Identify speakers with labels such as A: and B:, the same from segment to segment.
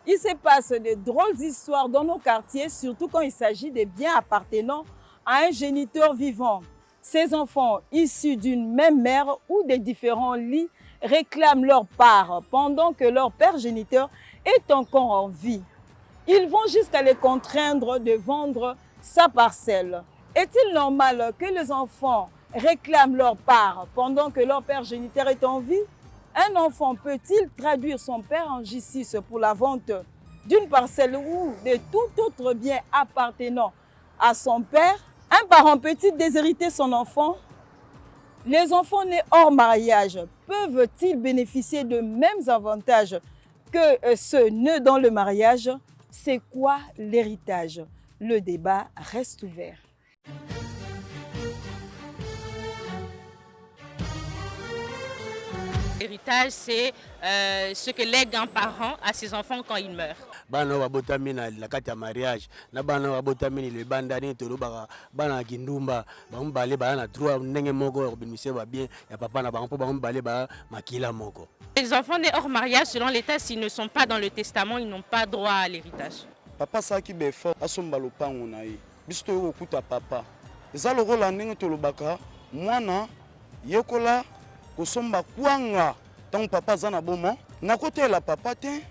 A: Il se passe de drôles d'histoires dans nos quartiers, surtout quand il s'agit des biens appartenant à un géniteur vivant. Ces enfants issus d'une même mère ou de différents lits réclament leur part pendant que leur père géniteur est encore en vie. Ils vont jusqu'à les contraindre de vendre sa parcelle. Est-il normal que les enfants réclament leur part pendant que leur père géniteur est en vie? Un enfant peut-il traduire son père en justice pour la vente d'une parcelle ou de tout autre bien appartenant à son père? Un parent peut-il déshériter son enfant? Les enfants nés hors mariage peuvent-ils bénéficier de mêmes avantages que ceux nés dans le mariage? C'est quoi l'héritage? Le débat reste ouvert.
B: L'héritage, c'est ce que lègue un parent à ses enfants quand il meurt.
C: Bana babotami na kati ya mariage na bana babotami le bandani tolobaka bana kindumba bambale bana na droit ndenge moko ya kobimisa ba bien ya papa na bango po bambale ba makila moko.
B: Les enfants nés hors mariage, selon l'État, s'ils ne sont pas dans le testament, ils n'ont pas droit à l'héritage.
D: Papa saki befo asomba lopango na ye biso toyo kokuta papa eza lokola ndenge tolobaka mwana yekola kosomba kwanga ntango papa aza na bomo nakotela papa te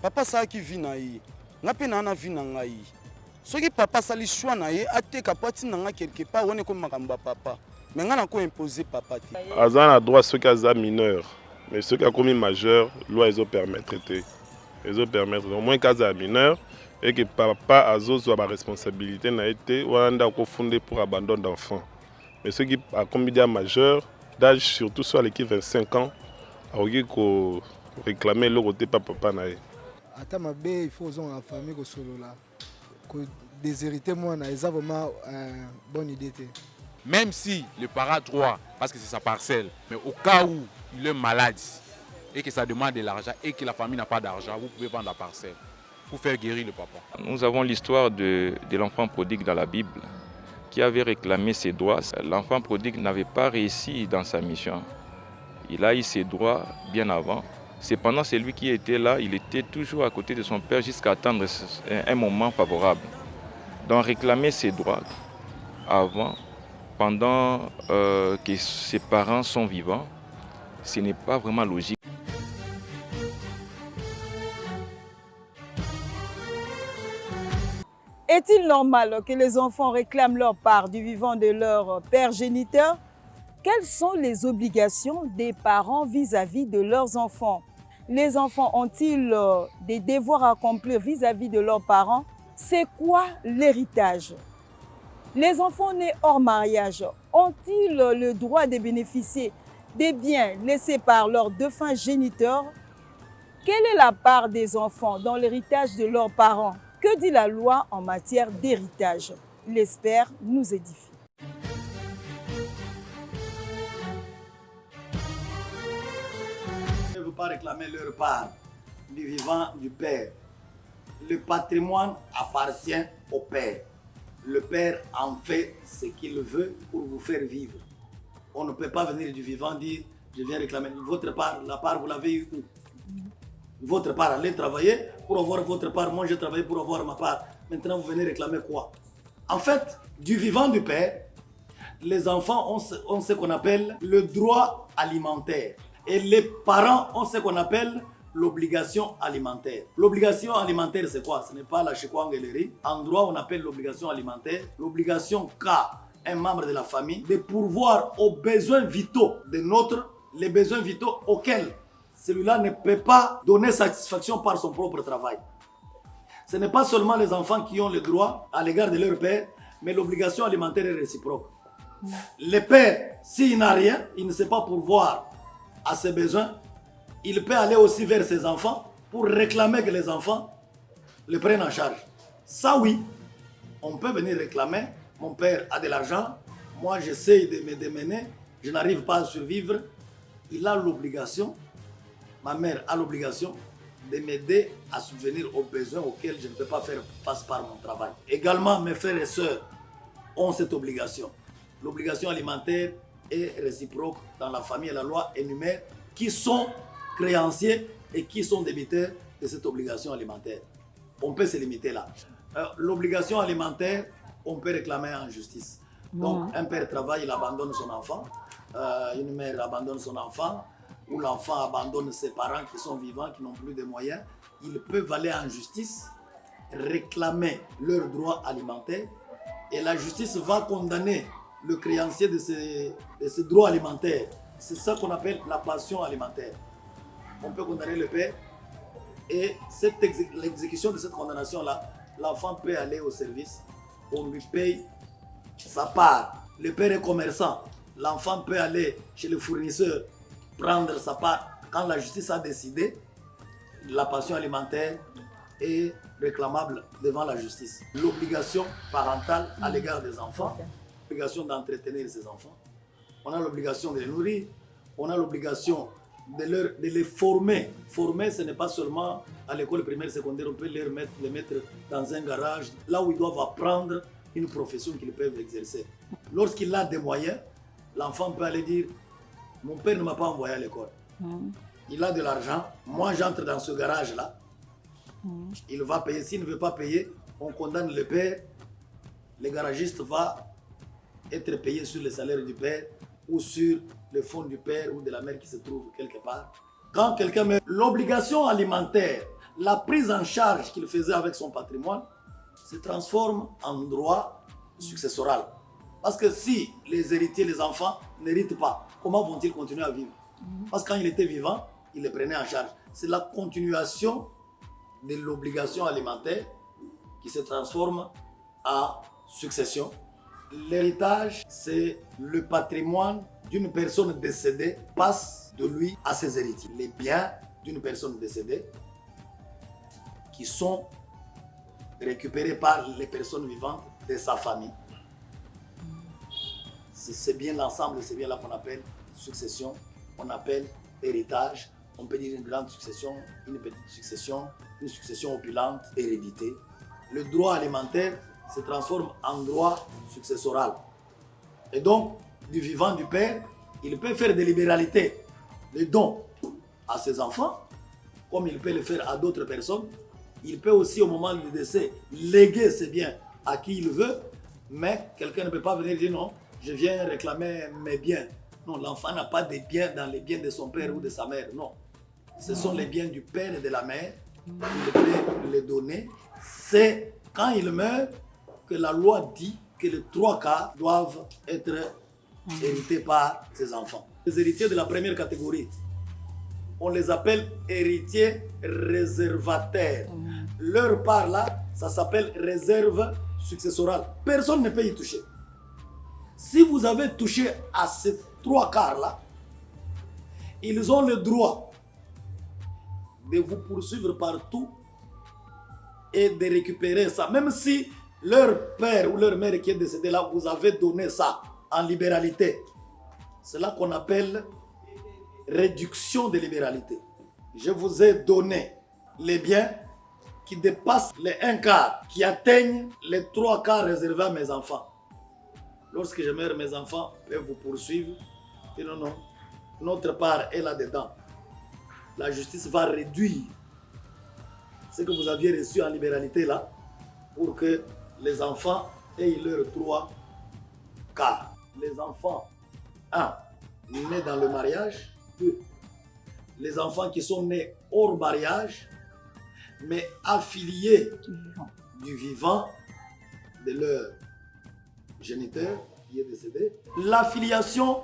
D: papa saki vi na ye nga mpe na vi na ngai soki papa asali shwa na ye ateka po atinda nga quelque part wana ekomi makambo ya papa me nga nakoimpose papa te
E: aza na droit soki aza mineur mais soki akomi majeur loi ezopermettre te ezopermettre au moins kaza ya mineur et que papa azozwa baresponsabilité na ye te wana nde akofunde pour abandon d'enfant mais soki akomi dia majeur d'âge surtout soit l'équipe 25 ans akoki koréclame eloko te pa papa na ye.
F: Ata mabe il faut ozonga na famille kosolola ko déshériter mwana eza vraiment bonne idée te.
G: Même si le parent a droit parce que c'est sa parcelle, mais au cas où il est malade et que ça demande de l'argent et que la famille n'a pas d'argent, vous pouvez vendre la parcelle pour faire guérir le papa.
H: Nous avons l'histoire de l'enfant prodigue dans la Bible qui avait réclamé ses droits. L'enfant prodigue n'avait pas réussi dans sa mission. Il a eu ses droits bien avant. Cependant, c'est lui qui était là, il était toujours à côté de son père jusqu'à attendre un moment favorable. Donc réclamer ses droits avant, pendant que ses parents sont vivants, ce n'est pas vraiment logique.
A: Est-il normal que les enfants réclament leur part du vivant de leur père géniteur? Quelles sont les obligations des parents vis-à-vis de leurs enfants? Les enfants ont-ils des devoirs à accomplir vis-à-vis de leurs parents? C'est quoi l'héritage? Les enfants nés hors mariage ont-ils le droit de bénéficier des biens laissés par leurs défunts géniteurs? Quelle est la part des enfants dans l'héritage de leurs parents? Que dit la loi en matière d'héritage? L'expert nous édifie.
I: Ne veut pas réclamer leur part du vivant du père. Le patrimoine appartient au père. Le père en fait ce qu'il veut pour vous faire vivre. On ne peut pas venir du vivant dire je viens réclamer votre part, la part vous l'avez eu où? Votre part, allez travailler pour avoir votre part. Moi, j'ai travaillé pour avoir ma part. Maintenant, vous venez réclamer quoi? En fait, du vivant du père, les enfants ont ce qu'on appelle le droit alimentaire. Et les parents ont ce qu'on appelle l'obligation alimentaire. L'obligation alimentaire, c'est quoi? Ce n'est pas la chikwangelerie. En droit, on appelle l'obligation alimentaire l'obligation qu'a un membre de la famille de pourvoir aux besoins vitaux de l'autre, les besoins vitaux auxquels celui-là ne peut pas donner satisfaction par son propre travail. Ce n'est pas seulement les enfants qui ont le droit à l'égard de leur père, mais l'obligation alimentaire est réciproque. Le père, s'il n'a rien, il ne sait pas pourvoir à ses besoins, il peut aller aussi vers ses enfants pour réclamer que les enfants le prennent en charge. Ça oui, on peut venir réclamer, mon père a de l'argent, moi j'essaie de me démener, je n'arrive pas à survivre, il a l'obligation. Ma mère a l'obligation de m'aider à subvenir aux besoins auxquels je ne peux pas faire face par mon travail. Également, mes frères et sœurs ont cette obligation. L'obligation alimentaire est réciproque dans la famille et la loi énumère qui sont créanciers et qui sont débiteurs de cette obligation alimentaire. On peut se limiter là. L'obligation alimentaire, on peut réclamer en justice. Donc, un père travaille, il abandonne son enfant. Une mère abandonne son enfant. Ou l'enfant abandonne ses parents qui sont vivants, qui n'ont plus de moyens. Ils peuvent aller en justice, réclamer leurs droits alimentaires. Et la justice va condamner le créancier de ces droits alimentaires. C'est ça qu'on appelle la pension alimentaire. On peut condamner le père. Et l'exécution de cette condamnation-là, l'enfant peut aller au service, on lui paye sa part. Le père est commerçant, l'enfant peut aller chez le fournisseur, prendre sa part. Quand la justice a décidé, la pension alimentaire est réclamable devant la justice. L'obligation parentale à l'égard des enfants, l'obligation d'entretenir ses enfants. On a l'obligation de les nourrir, on a l'obligation de les former. Former, ce n'est pas seulement à l'école primaire, secondaire, on peut les mettre dans un garage, là où ils doivent apprendre une profession qu'ils peuvent exercer. Lorsqu'il a des moyens, l'enfant peut aller dire « Mon père ne m'a pas envoyé à l'école. Il a de l'argent, moi j'entre dans ce garage-là, il va payer. S'il ne veut pas payer, on condamne le père, le garagiste va être payé sur le salaire du père ou sur le fonds du père ou de la mère qui se trouve quelque part. Quand quelqu'un meurt, l'obligation alimentaire, la prise en charge qu'il faisait avec son patrimoine, se transforme en droit successoral. Parce que si les héritiers, les enfants, n'héritent pas, comment vont-ils continuer à vivre? Parce que quand il était vivant, il les prenait en charge. C'est la continuation de l'obligation alimentaire qui se transforme en succession. L'héritage, c'est le patrimoine d'une personne décédée passe de lui à ses héritiers. Les biens d'une personne décédée qui sont récupérés par les personnes vivantes de sa famille. C'est bien l'ensemble, c'est bien là qu'on appelle succession, on appelle héritage. On peut dire une grande succession, une petite succession, une succession opulente, hérédité. Le droit alimentaire se transforme en droit successoral. Et donc, du vivant du père, il peut faire des libéralités, des dons à ses enfants, comme il peut le faire à d'autres personnes. Il peut aussi, au moment du décès, léguer ses biens à qui il veut, mais quelqu'un ne peut pas venir dire non, je viens réclamer mes biens. Non, l'enfant n'a pas de biens dans les biens de son père ou de sa mère, non. Ce sont les biens du père et de la mère. Il peut les donner. C'est quand il meurt que la loi dit que les 3 quarts doivent être hérités par ses enfants. Les héritiers de la première catégorie, on les appelle héritiers réservataires. Leur part là, ça s'appelle réserve successorale. Personne ne peut y toucher. Si vous avez touché à ces 3 quarts là, ils ont le droit de vous poursuivre partout et de récupérer ça. Même si leur père ou leur mère qui est décédé là, vous avez donné ça en libéralité. C'est là qu'on appelle réduction de libéralité. Je vous ai donné les biens qui dépassent les 1 quart, qui atteignent les 3 quarts réservés à mes enfants. Lorsque je meurs, mes enfants peuvent vous poursuivre. Et non, non, notre part est là-dedans. La justice va réduire ce que vous aviez reçu en libéralité là pour que les enfants aient leurs 3 quarts. Les enfants, 1, nés dans le mariage, 2, les enfants qui sont nés hors mariage, mais affiliés du vivant de leur géniteur qui est décédé. L'affiliation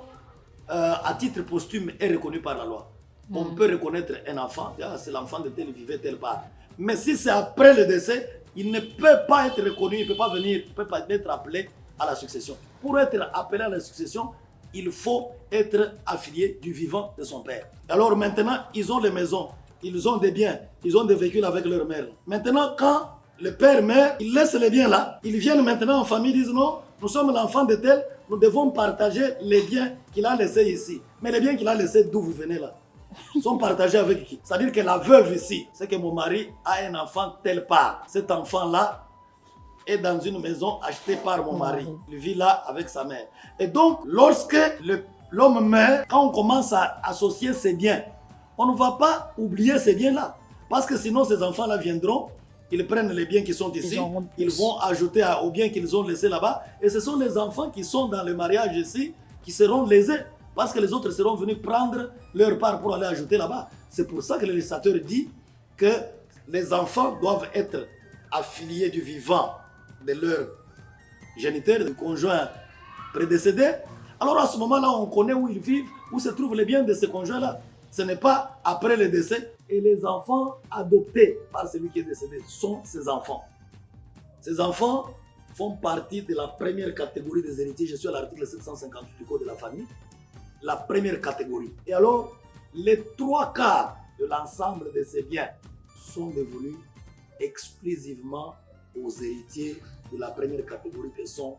I: à titre posthume est reconnue par la loi. On peut reconnaître un enfant, c'est l'enfant de tel, vivait telle part. Mais si c'est après le décès, il ne peut pas être reconnu, il ne peut pas venir, il ne peut pas être appelé à la succession. Pour être appelé à la succession, il faut être affilié du vivant de son père. Alors maintenant, ils ont les maisons, ils ont des biens, ils ont des véhicules avec leur mère. Maintenant, quand le père meurt, ils laissent les biens là, ils viennent maintenant en famille, ils disent non, nous sommes l'enfant de tel, nous devons partager les biens qu'il a laissés ici. Mais les biens qu'il a laissés, d'où vous venez là, sont partagés avec qui? C'est-à-dire que la veuve ici, c'est que mon mari a un enfant tel part. Cet enfant-là est dans une maison achetée par mon mari. Il vit là avec sa mère. Et donc, lorsque l'homme meurt, quand on commence à associer ses biens, on ne va pas oublier ces biens-là. Parce que sinon, ces enfants-là viendront, ils prennent les biens qui sont ici, ils vont ajouter aux biens qu'ils ont laissés là-bas. Et ce sont les enfants qui sont dans le mariage ici qui seront lésés. Parce que les autres seront venus prendre leur part pour aller ajouter là-bas. C'est pour ça que le législateur dit que les enfants doivent être affiliés du vivant de leur géniteur, du conjoint prédécédé. Alors à ce moment-là, on connaît où ils vivent, où se trouvent les biens de ces conjoints-là. Ce n'est pas après le décès. Et les enfants adoptés par celui qui est décédé sont ces enfants. Ces enfants font partie de la première catégorie des héritiers. Je suis à l'article 758 du Code de la famille. La première catégorie. Et alors, les 3/4 de l'ensemble de ces biens sont dévolus exclusivement aux héritiers de la première catégorie que sont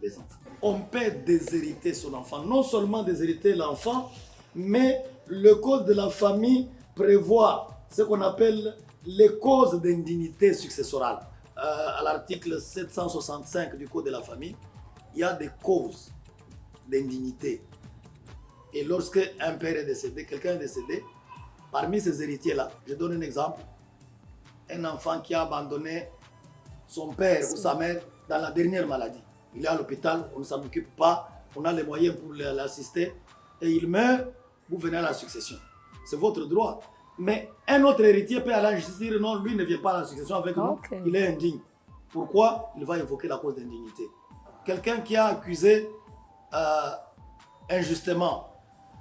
I: les enfants. On peut déshériter son enfant, non seulement déshériter l'enfant, mais le Code de la famille prévoit ce qu'on appelle les causes d'indignité successorale. À l'article 765 du Code de la famille, il y a des causes d'indignité. Et lorsque un père est décédé, quelqu'un est décédé, parmi ces héritiers-là, je donne un exemple, un enfant qui a abandonné son père ou sa mère dans la dernière maladie. Il est à l'hôpital, on ne s'en occupe pas, on a les moyens pour l'assister, et il meurt, vous venez à la succession. C'est votre droit. Mais un autre héritier peut aller à la justice dire non, lui ne vient pas à la succession avec nous, il est indigne. Pourquoi? Il va évoquer la cause d'indignité. Quelqu'un qui a accusé injustement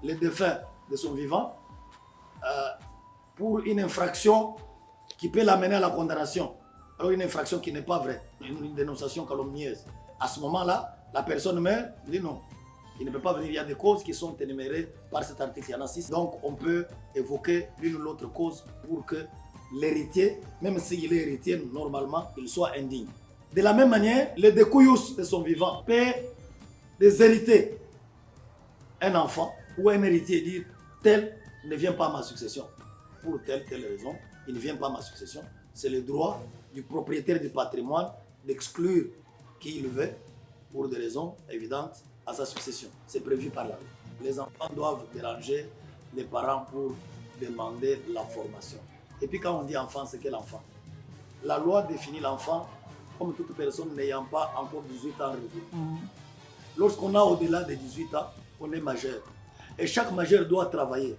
I: les défunts de son vivant pour une infraction qui peut l'amener à la condamnation. Alors une infraction qui n'est pas vraie, une dénonciation calomnieuse. À ce moment-là, la personne meurt, dit non. Il ne peut pas venir, il y a des causes qui sont énumérées par cet article, il y en a 6. Donc on peut évoquer l'une ou l'autre cause pour que l'héritier, même s'il est héritier, normalement, il soit indigne. De la même manière, le découyus de son vivant peut déshériter un enfant ou un héritier dire tel ne vient pas à ma succession. Pour telle raison, il ne vient pas à ma succession. C'est le droit du propriétaire du patrimoine d'exclure qui il veut pour des raisons évidentes à sa succession. C'est prévu par la loi. Les enfants doivent déranger les parents pour demander la formation. Et puis quand on dit enfant, c'est quel enfant? La loi définit l'enfant comme toute personne n'ayant pas encore 18 ans revenu. Lorsqu'on a au-delà de 18 ans, on est majeur. Et chaque majeur doit travailler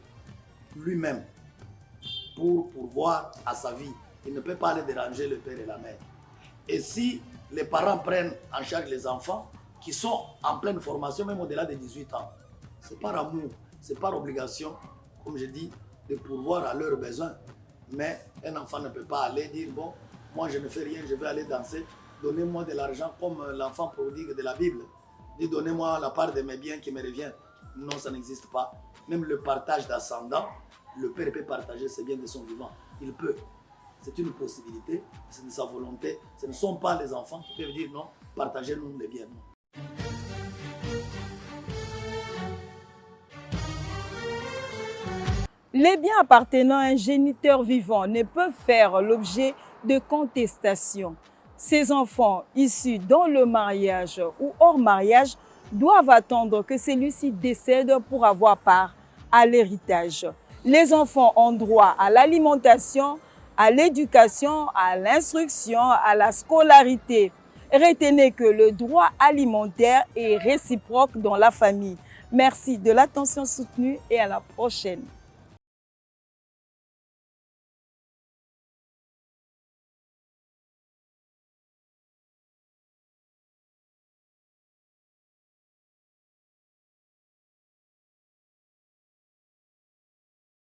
I: lui-même pour pourvoir à sa vie. Il ne peut pas aller déranger le père et la mère. Et si les parents prennent en charge les enfants qui sont en pleine formation, même au-delà de 18 ans, c'est par amour, c'est par obligation, comme je dis, de pourvoir à leurs besoins. Mais un enfant ne peut pas aller dire, bon, moi je ne fais rien, je vais aller danser, donnez-moi de l'argent comme l'enfant prodigue de la Bible. Dit, donnez-moi la part de mes biens qui me revient. Non, ça n'existe pas. Même le partage d'ascendant, le père peut partager ses biens de son vivant. Il peut. C'est une possibilité, c'est de sa volonté. Ce ne sont pas les enfants qui peuvent dire non, partagez-nous les biens. Non.
A: Les biens appartenant à un géniteur vivant ne peuvent faire l'objet de contestation. Ces enfants issus dans le mariage ou hors mariage doivent attendre que celui-ci décède pour avoir part à l'héritage. Les enfants ont droit à l'alimentation, à l'éducation, à l'instruction, à la scolarité. Retenez que le droit alimentaire est réciproque dans la famille. Merci de l'attention soutenue et à la prochaine.